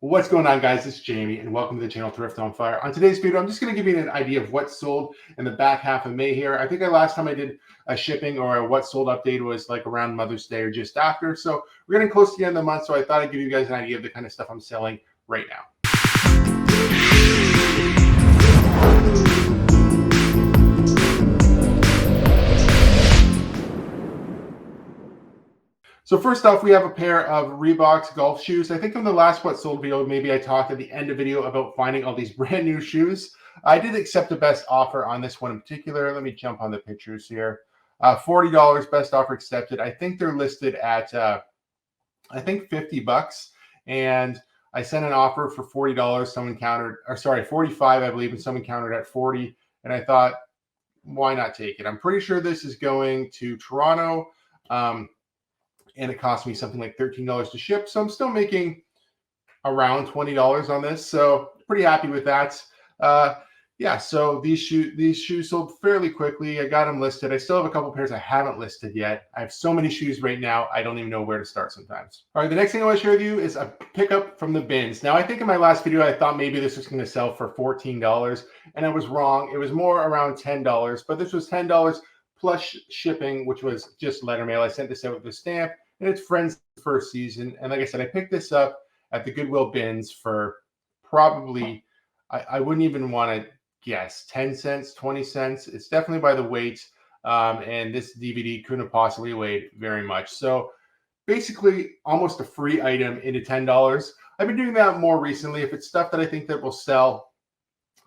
What's going on, guys? This is Jamie, and welcome to the channel Thrift on Fire. On today's video, I'm just going to give you an idea of what sold in the back half of May here. I think the last time I did a shipping or a what sold update was like around Mother's Day or just after. So we're getting close to the end of the month, so I thought I'd give you guys an idea of the kind of stuff I'm selling right now. So first off, we have a pair of Reebok golf shoes. I think in the last What Sold video, maybe I talked at the end of the video about finding all these brand new shoes. I did accept the best offer on this one in particular. Let me jump on the pictures here. $40, best offer accepted. I think they're listed at, I think $50. And I sent an offer for $40. Someone countered, or sorry, 45, I believe, and someone countered at 40. And I thought, why not take it? I'm pretty sure this is going to Toronto. And it cost me something like $13 to ship. So I'm still making around $20 on this. So pretty happy with that. Yeah, so these shoes sold fairly quickly. I got them listed. I still have a couple pairs I haven't listed yet. I have so many shoes right now, I don't even know where to start sometimes. All right, the next thing I want to share with you is a pickup from the bins. Now, I think in my last video, I thought maybe this was going to sell for $14, and I was wrong. It was more around $10, but this was $10 plus shipping, which was just letter mail. I sent this out with a stamp. And it's Friends' first season. And like I said, I picked this up at the Goodwill bins for probably, I wouldn't even want to guess, 10 cents, 20 cents. It's definitely by the weight. And this DVD couldn't have possibly weighed very much. So basically almost a free item into $10. I've been doing that more recently. If it's stuff that I think that will sell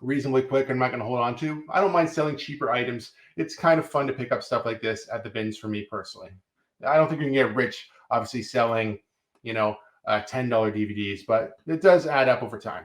reasonably quick, I'm not going to hold on to. I don't mind selling cheaper items. It's kind of fun to pick up stuff like this at the bins for me personally. I don't think you can get rich, obviously, selling, $10 DVDs, but it does add up over time.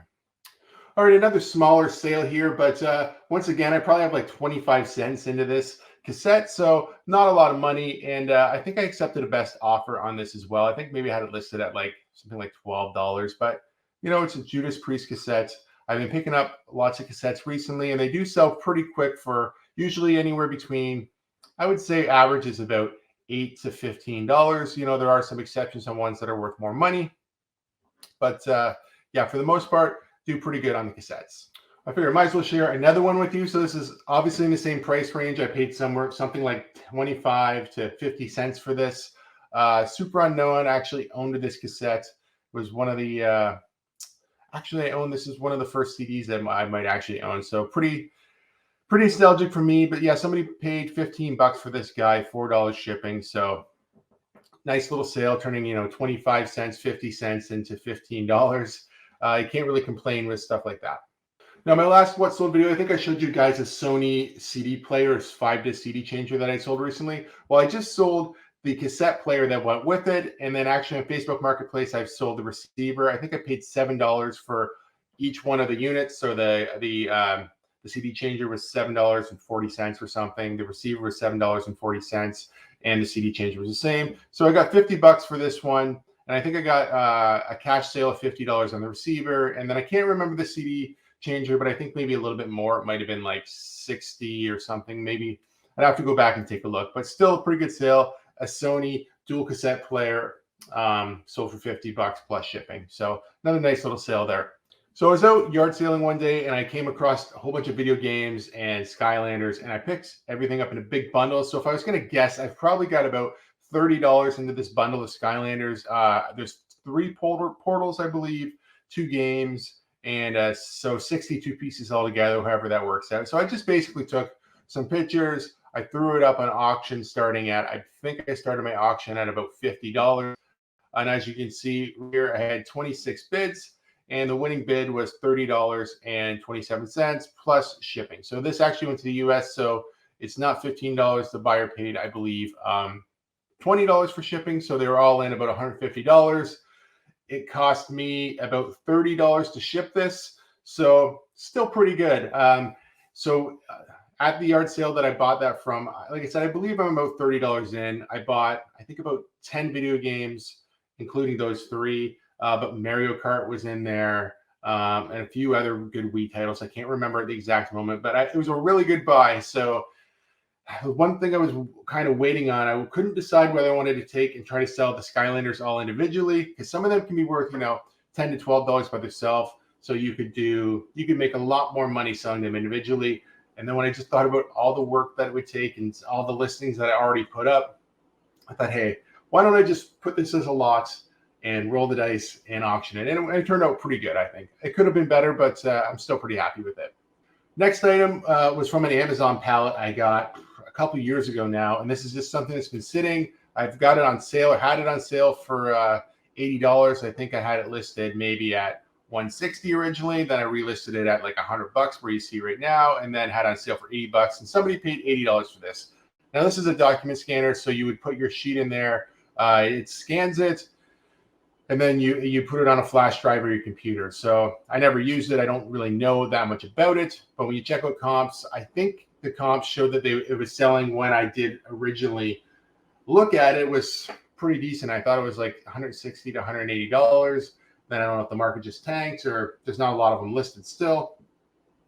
All right, another smaller sale here, but once again, I probably have like 25 cents into this cassette, so not a lot of money, and I think I accepted a best offer on this as well. I think maybe I had it listed at like something like $12, but, it's a Judas Priest cassette. I've been picking up lots of cassettes recently, and they do sell pretty quick for usually anywhere between, I would say average is about $8 to $15. There are some exceptions on ones that are worth more money, but yeah, for the most part, do pretty good on the cassettes. I figure I might as well share another one with you. So this is obviously in the same price range. I paid something like 25 to 50 cents for this. Superunknown actually owned this cassette. It was one of the actually I own this is one of the first CDs that I might actually own. So pretty nostalgic for me, but yeah, somebody paid $15 for this guy, $4 shipping. So nice little sale, turning 25 cents, 50 cents into $15. You can't really complain with stuff like that. Now, my last What Sold video, I think I showed you guys a Sony CD player, 5-disc CD changer that I sold recently. Well, I just sold the cassette player that went with it, and then actually on Facebook Marketplace, I've sold the receiver. I think I paid $7 for each one of the units. So the CD changer was $7.40 or something. The receiver was $7.40, and the CD changer was the same. So I got $50 for this one, and I think I got a cash sale of $50 on the receiver. And then I can't remember the CD changer, but I think maybe a little bit more. It might have been like 60 or something. Maybe I'd have to go back and take a look, but still a pretty good sale. A Sony dual cassette player sold for $50 plus shipping. So another nice little sale there. So I was out yard sailing one day, and I came across a whole bunch of video games and Skylanders, and I picked everything up in a big bundle. So if I was going to guess, I've probably got about $30 into this bundle of Skylanders. There's 3 portals, I believe, 2 games, and so 62 pieces altogether, however that works out. So I just basically took some pictures. I threw it up on auction starting at, I think I started my auction at about $50. And as you can see here, I had 26 bids. And the winning bid was $30.27 plus shipping. So this actually went to the US. So it's not $15 the buyer paid, I believe, $20 for shipping. So they were all in about $150. It cost me about $30 to ship this. So still pretty good. At the yard sale that I bought that from, like I said, I believe I'm about $30 in. I bought, I think, about 10 video games, including those 3. But Mario Kart was in there, and a few other good Wii titles. I can't remember at the exact moment, but it was a really good buy. So one thing I was kind of waiting on, I couldn't decide whether I wanted to take and try to sell the Skylanders all individually, because some of them can be worth, $10 to $12 by themselves. So you could make a lot more money selling them individually. And then when I just thought about all the work that it would take and all the listings that I already put up, I thought, hey, why don't I just put this as a lot and roll the dice and auction it? And it turned out pretty good, I think. It could have been better, but I'm still pretty happy with it. Next item was from an Amazon pallet I got a couple years ago now. And this is just something that's been sitting. I've got it on sale, or had it on sale for $80. I think I had it listed maybe at $160 originally. Then I relisted it at like $100 where you see right now, and then had it on sale for $80. And somebody paid $80 for this. Now this is a document scanner, so you would put your sheet in there. It scans it, and then you put it on a flash drive or your computer. So I never used it. I don't really know that much about it. But when you check out comps, I think the comps showed that it was selling when I did originally look at it. It was pretty decent. I thought it was like $160 to $180. Then I don't know if the market just tanked or there's not a lot of them listed still.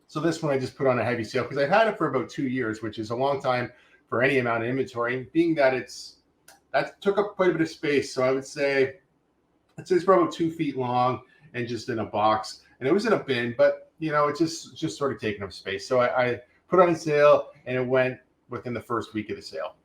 So this one I just put on a heavy sale because I've had it for about 2 years, which is a long time for any amount of inventory. Being that that took up quite a bit of space. So I would say it's probably 2 feet long and just in a box. And it was in a bin, but it just sort of taking up space. So I put it on sale and it went within the first week of the sale.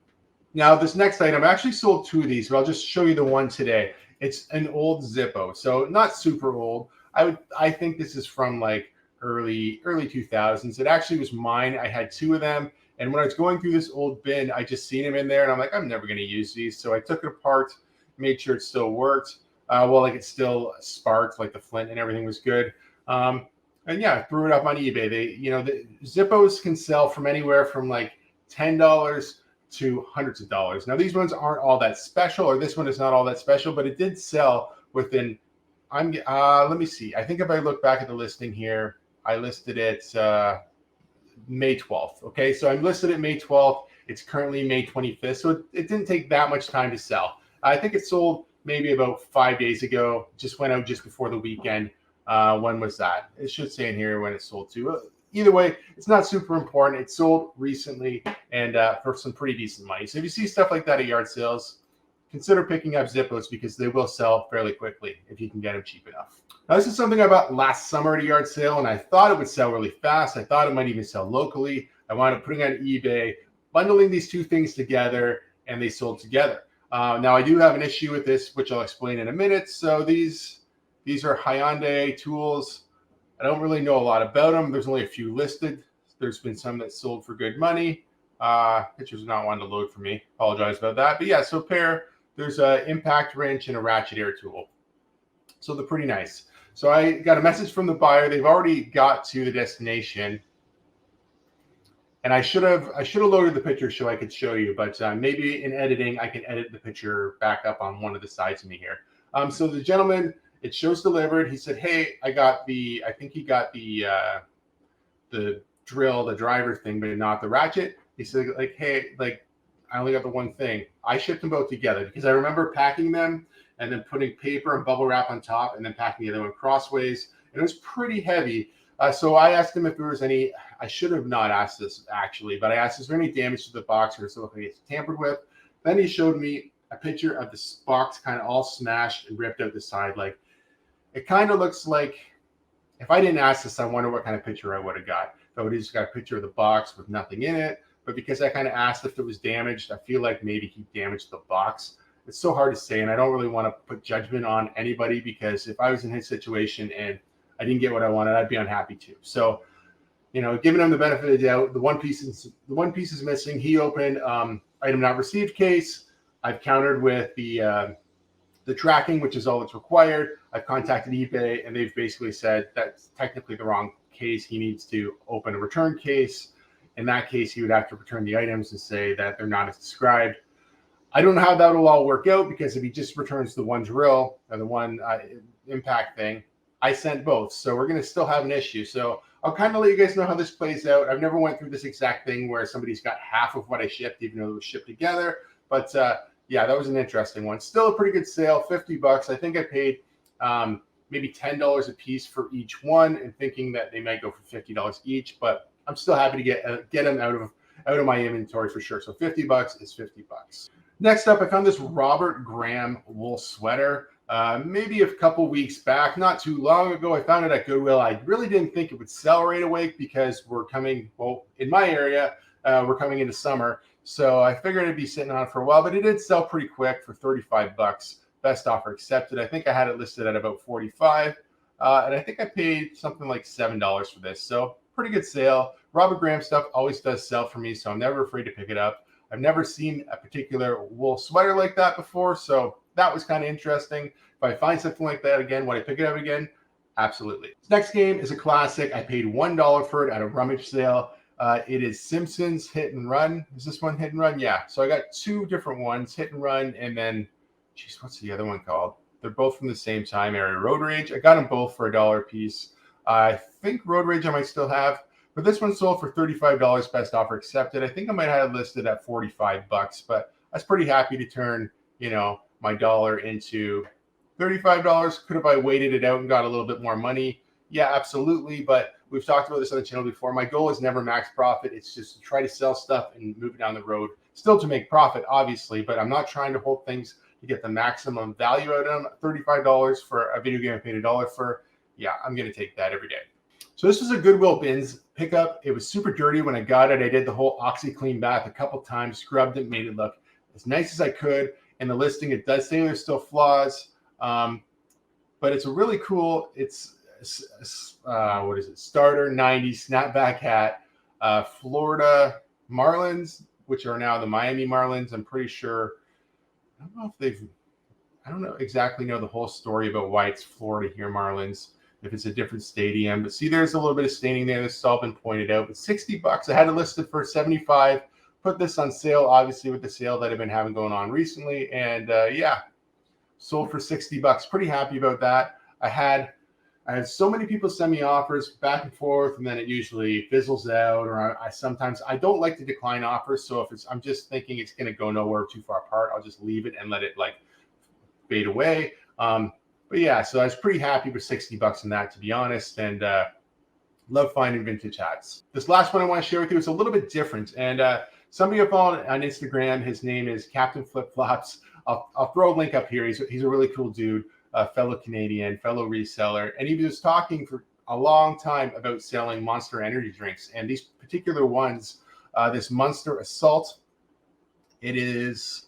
Now this next item, I actually sold 2 of these, but I'll just show you the one today. It's an old Zippo, so not super old. I think this is from like early 2000s. It actually was mine. I had 2 of them, and when I was going through this old bin, I just seen them in there, and I'm like, I'm never going to use these. So I took it apart, made sure it still worked. Like it still sparked, like the flint and everything was good. And yeah, I threw it up on eBay. The Zippos can sell from anywhere from like $10 to hundreds of dollars. Now these ones aren't all that special, or this one is not all that special, but it did sell within. Let me see. I think if I look back at the listing here, I listed it May 12th. Okay, so I'm listed at May 12th. It's currently May 25th, so it didn't take that much time to sell. I think it sold maybe about 5 days ago. Just went out just before the weekend. When was that? It should say in here when it sold to. Either way, it's not super important. It sold recently and for some pretty decent money. So if you see stuff like that at yard sales, consider picking up Zippos because they will sell fairly quickly if you can get them cheap enough. Now, this is something I bought last summer at a yard sale, and I thought it would sell really fast. I thought it might even sell locally. I wound up putting it on eBay, bundling these 2 things together, and they sold together. Now, I do have an issue with this, which I'll explain in a minute. So these are Hyundai Tools. I don't really know a lot about them. There's only a few listed. There's been some that sold for good money. Pictures are not wanting to load for me. Apologize about that. But yeah, so there's an impact wrench and a ratchet air tool. So they're pretty nice. So I got a message from the buyer. They've already got to the destination. And I should have loaded the picture so I could show you, but maybe in editing, I can edit the picture back up on one of the sides of me here. So the gentleman, it shows delivered. He said, hey, I think he got the drill, the driver thing, but not the ratchet. He said, like, hey, like, I only got the one thing. I shipped them both together because I remember packing them and then putting paper and bubble wrap on top and then packing the other one crossways. And it was pretty heavy. So I asked him if there was any, I should have not asked this actually, but I asked, is there any damage to the box or does it look like it's tampered with? Then he showed me a picture of this box kind of all smashed and ripped out the side. Like, it kind of looks like, if I didn't ask this, I wonder what kind of picture I would have got. I would have just got a picture of the box with nothing in it. But because I kind of asked if it was damaged, I feel like maybe he damaged the box. It's so hard to say, and I don't really want to put judgment on anybody because if I was in his situation and I didn't get what I wanted, I'd be unhappy too. So, giving him the benefit of the doubt, the one piece is missing. He opened item not received case. I've countered with the tracking, which is all that's required. I've contacted eBay, and they've basically said that's technically the wrong case. He needs to open a return case. In that case, he would have to return the items and say that they're not as described. I don't know how that will all work out because if he just returns the one drill or the one impact thing, I sent both. So we're going to still have an issue. So I'll kind of let you guys know how this plays out. I've never went through this exact thing where somebody's got half of what I shipped, even though it was shipped together. But yeah, that was an interesting one. Still a pretty good sale, $50. I think I paid maybe $10 a piece for each one and thinking that they might go for $50 each, but I'm still happy to get them out of my inventory for sure. So $50 is $50. Next up, I found this Robert Graham wool sweater. maybe a couple weeks back, not too long ago. I found it at Goodwill. I really didn't think it would sell right away because we're coming, well, in my area, we're coming into summer. So I figured it'd be sitting on for a while, but it did sell pretty quick for 35 bucks. Best offer accepted. I think I had it listed at about 45. And I think I paid something like $7 for this. So pretty good sale. Robert Graham stuff always does sell for me, so I'm never afraid to pick it up. I've never seen a particular wool sweater like that before, so that was kind of interesting. If I find something like that again, would I pick it up again? Absolutely. This next game is a classic. I paid $1 for it at a rummage sale. It is Simpsons Hit and Run. Is this one Hit and Run? Yeah. So I got two different ones, Hit and Run, and then, geez, what's the other one called? They're both from the same time area, Road Rage. I got them both for $1 a piece. I think Road Rage I might still have, but this one sold for $35. Best offer accepted. I think I might have it listed at 45 bucks, but I was pretty happy to turn, you know, my dollar into $35. Could have I waited it out and got a little bit more money? Yeah, absolutely. But we've talked about this on the channel before. My goal is never max profit. It's just to try to sell stuff and move it down the road. Still to make profit, obviously, but I'm not trying to hold things to get the maximum value out of them. $35 for a video game I paid $1 for. Yeah, I'm going to take that every day. So this was a Goodwill bins pickup. It was super dirty when I got it. I did the whole OxyClean bath a couple times, scrubbed it, made it look as nice as I could. In the listing, it does say there's still flaws, but it's a really cool, it's, what is it? Starter 90s snapback hat, Florida Marlins, which are now the Miami Marlins. I'm pretty sure, I don't know if they've, I don't know exactly know the whole story about why it's Florida here Marlins, if it's a different stadium. But see, there's a little bit of staining there. This has all been pointed out. But 60 bucks. I had it listed for 75. Put this on sale, obviously, with the sale that I've been having going on recently. And yeah, sold for 60 bucks. Pretty happy about that. I had so many people send me offers back and forth, and then it usually fizzles out, or I sometimes I don't like to decline offers. So if I'm just thinking it's going to go nowhere too far apart, I'll just leave it and let it like fade away. But yeah, so I was pretty happy with 60 bucks on that, to be honest, and love finding vintage hats. This last one I want to share with you is a little bit different, and somebody I followed on Instagram, his name is Captain Flipflops. I'll throw a link up here. He's a really cool dude. Fellow Canadian, fellow reseller, and he was talking for a long time about selling Monster energy drinks. And these particular ones, this Monster Assault, it is,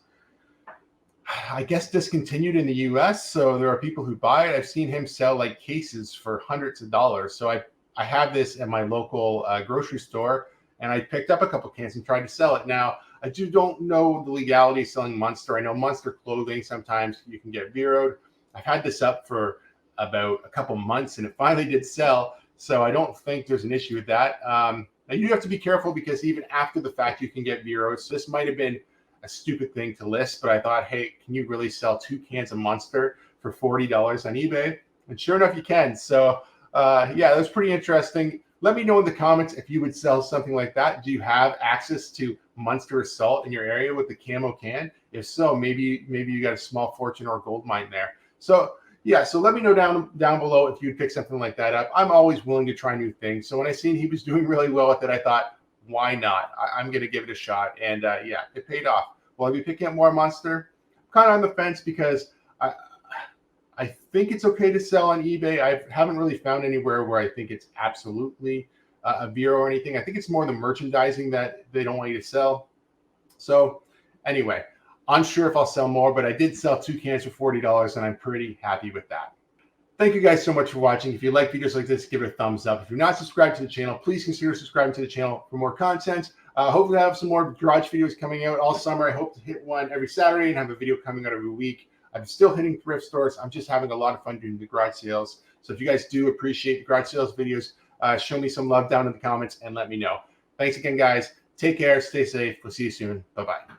I guess, discontinued in the US. So there are people who buy it. I've seen him sell like cases for hundreds of dollars. So I have this at my local grocery store, and I picked up a couple cans and tried to sell it. Now, I don't know the legality of selling Monster. I know Monster clothing, sometimes you can get zeroed. I've had this up for about a couple months, and it finally did sell. So I don't think there's an issue with that. Now you have to be careful because even after the fact, you can get zeros. So this might have been a stupid thing to list, but I thought, hey, can you really sell 2 cans of Monster for $40 on eBay? And sure enough, you can. So yeah, that was pretty interesting. Let me know in the comments if you would sell something like that. Do you have access to Monster Assault in your area with the camo can? If so, maybe you got a small fortune or gold mine there. So yeah, so let me know down below if you'd pick something like that up. I'm always willing to try new things. So when I seen he was doing really well with it, I thought, why not? I'm going to give it a shot. And yeah, it paid off. Will I be picking up more Monster? I'm kind of on the fence because I think it's okay to sell on eBay. I haven't really found anywhere where I think it's absolutely a zero or anything. I think it's more the merchandising that they don't want you to sell. So anyway, unsure if I'll sell more, but I did sell 2 cans for $40, and I'm pretty happy with that. Thank you guys so much for watching. If you like videos like this, give it a thumbs up. If you're not subscribed to the channel, please consider subscribing to the channel for more content. Hopefully I have some more garage videos coming out all summer. I hope to hit one every Saturday and have a video coming out every week. I'm still hitting thrift stores. I'm just having a lot of fun doing the garage sales. So if you guys do appreciate the garage sales videos, show me some love down in the comments and let me know. Thanks again, guys. Take care. Stay safe. We'll see you soon. Bye-bye.